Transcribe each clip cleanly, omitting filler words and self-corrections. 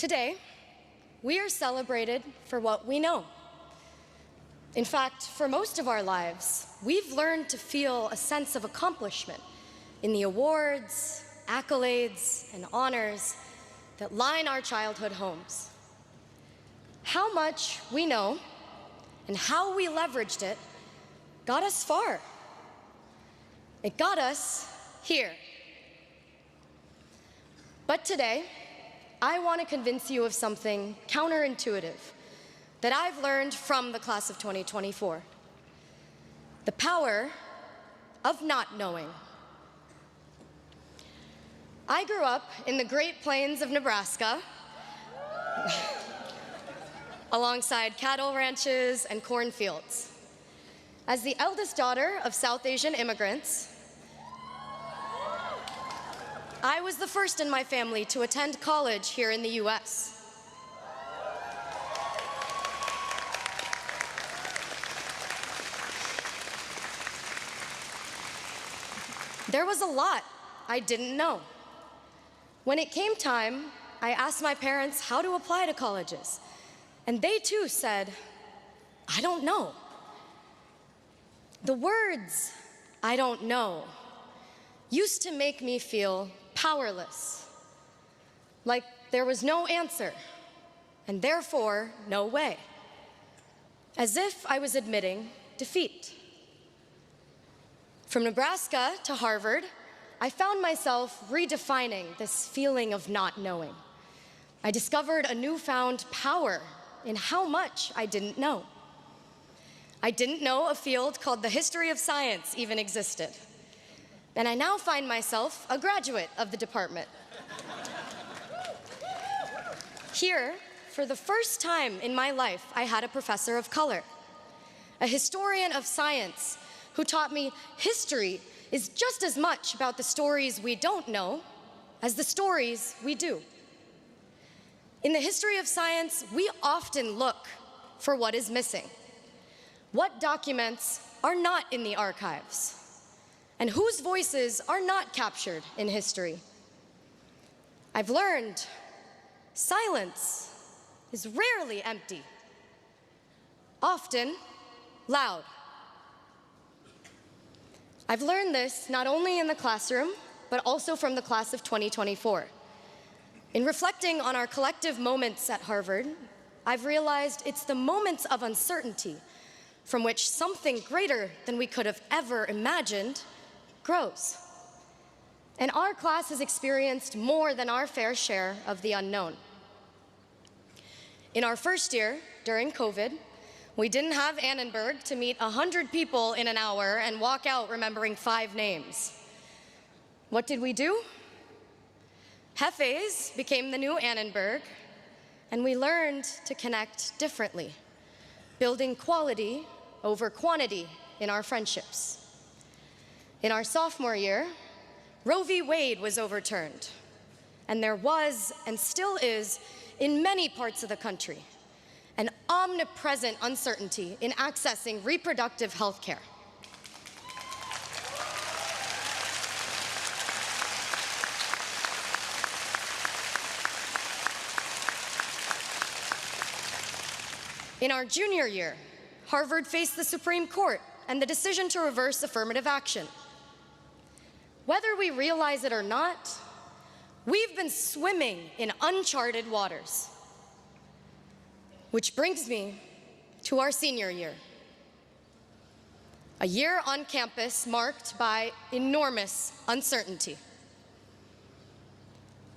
Today, we are celebrated for what we know. In fact, for most of our lives, we've learned to feel a sense of accomplishment in the awards, accolades, and honors that line our childhood homes. How much we know and how we leveraged it got us far. It got us here. But today, I want to convince you of something counterintuitive that I've learned from the class of 2024. The power of not knowing. I grew up in the Great Plains of Nebraska, alongside cattle ranches and cornfields. As the eldest daughter of South Asian immigrants, I was the first in my family to attend college here in the US. There was a lot I didn't know. When it came time, I asked my parents how to apply to colleges, and they too said, I don't know. The words, I don't know, used to make me feel powerless, like there was no answer, and therefore no way, as if I was admitting defeat. From Nebraska to Harvard, I found myself redefining this feeling of not knowing. I discovered a newfound power in how much I didn't know. I didn't know a field called the history of science even existed. And I now find myself a graduate of the department. Here, for the first time in my life, I had a professor of color, a historian of science who taught me history is just as much about the stories we don't know as the stories we do. In the history of science, we often look for what is missing, what documents are not in the archives, and whose voices are not captured in history. I've learned silence is rarely empty, often loud. I've learned this not only in the classroom, but also from the class of 2024. In reflecting on our collective moments at Harvard, I've realized it's the moments of uncertainty from which something greater than we could have ever imagined grows. And our class has experienced more than our fair share of the unknown. In our first year, during COVID, we didn't have Annenberg to meet 100 people in an hour and walk out remembering 5 names. What did we do? Hefes became the new Annenberg, and we learned to connect differently, building quality over quantity in our friendships. In our sophomore year, Roe v. Wade was overturned, and there was, and still is, in many parts of the country, an omnipresent uncertainty in accessing reproductive health care. In our junior year, Harvard faced the Supreme Court and the decision to reverse affirmative action. Whether we realize it or not, we've been swimming in uncharted waters. Which brings me to our senior year. A year on campus marked by enormous uncertainty.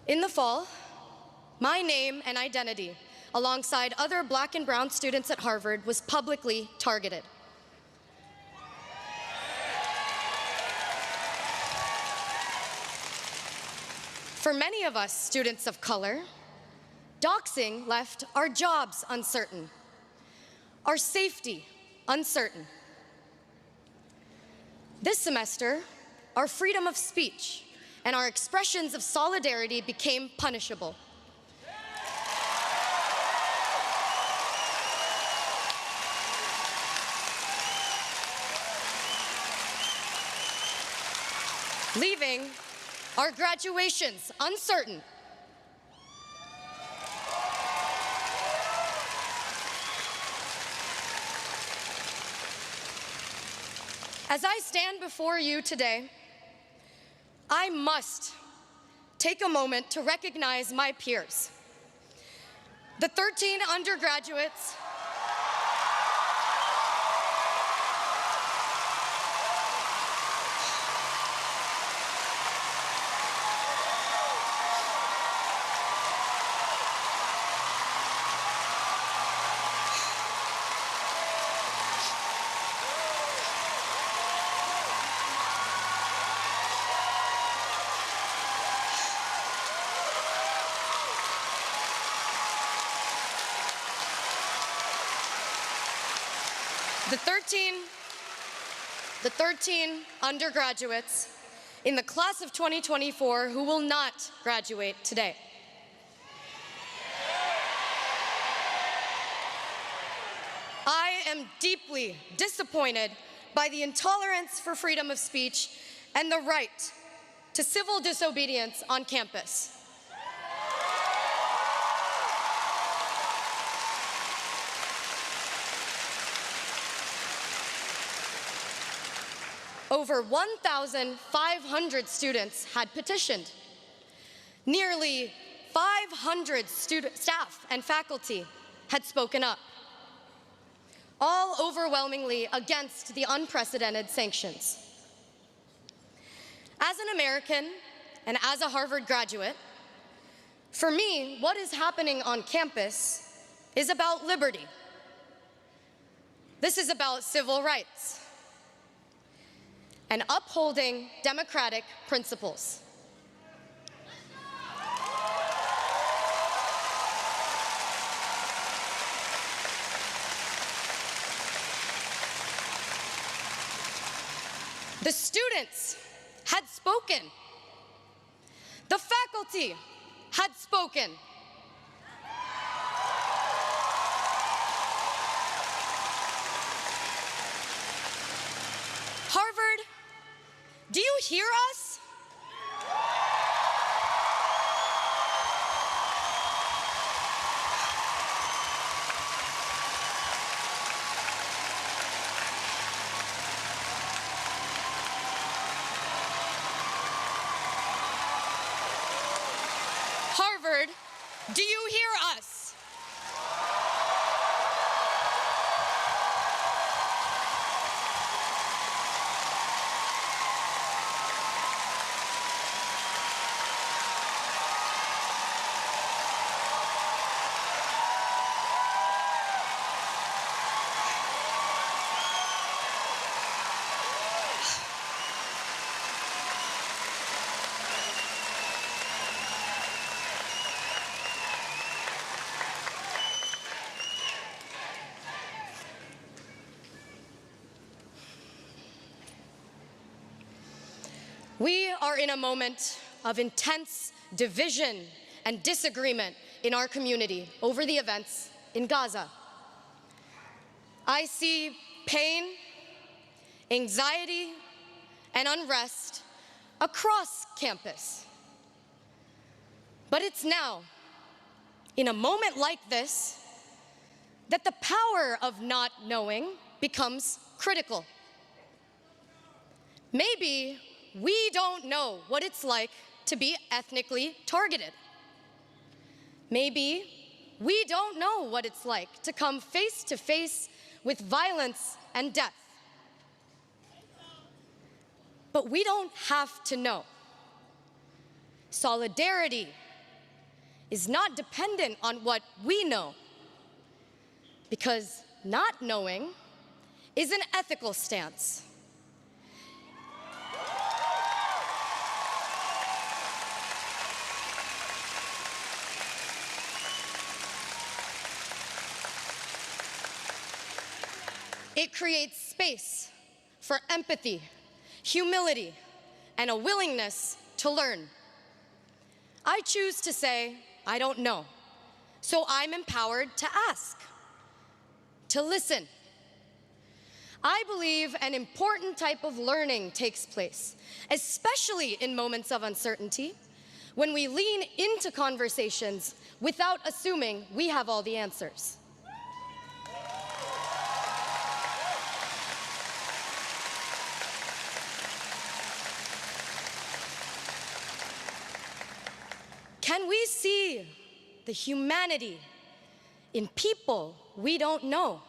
In the fall, my name and identity, alongside other Black and brown students at Harvard, was publicly targeted. For many of us students of color, doxing left our jobs uncertain, our safety uncertain. This semester, our freedom of speech and our expressions of solidarity became punishable. Leaving our graduations uncertain. As I stand before you today, I must take a moment to recognize my peers, the 13 undergraduates the 13 undergraduates in the class of 2024 who will not graduate today. I am deeply disappointed by the intolerance for freedom of speech and the right to civil disobedience on campus. Over 1,500 students had petitioned. Nearly 500 staff and faculty had spoken up, all overwhelmingly against the unprecedented sanctions. As an American and as a Harvard graduate, for me, what is happening on campus is about liberty. This is about civil rights and upholding democratic principles. The students had spoken. The faculty had spoken. Harvard, do you hear us? Harvard, do you hear us? We are in a moment of intense division and disagreement in our community over the events in Gaza. I see pain, anxiety, and unrest across campus. But it's now, in a moment like this, that the power of not knowing becomes critical. Maybe we don't know what it's like to be ethnically targeted. Maybe we don't know what it's like to come face to face with violence and death. But we don't have to know. Solidarity is not dependent on what we know, because not knowing is an ethical stance. It creates space for empathy, humility, and a willingness to learn. I choose to say, I don't know, so I'm empowered to ask, to listen. I believe an important type of learning takes place, especially in moments of uncertainty, when we lean into conversations without assuming we have all the answers. Can we see the humanity in people we don't know?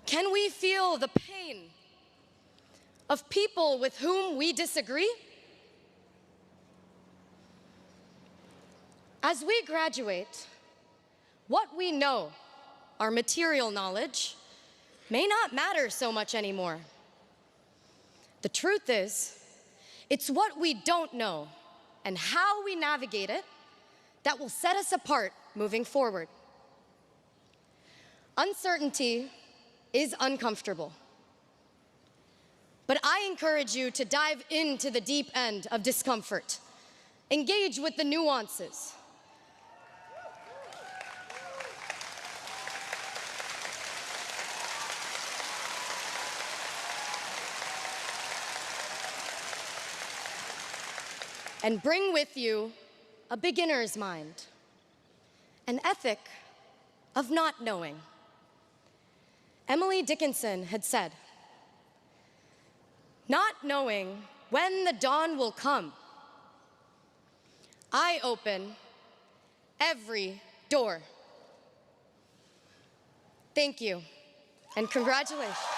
Can we feel the pain of people with whom we disagree? As we graduate, what we know, our material knowledge, may not matter so much anymore. The truth is, it's what we don't know and how we navigate it that will set us apart moving forward. Uncertainty is uncomfortable, but I encourage you to dive into the deep end of discomfort, engage with the nuances, and bring with you a beginner's mind, an ethic of not knowing. Emily Dickinson had said, "Not knowing when the dawn will come, I open every door." Thank you, and congratulations.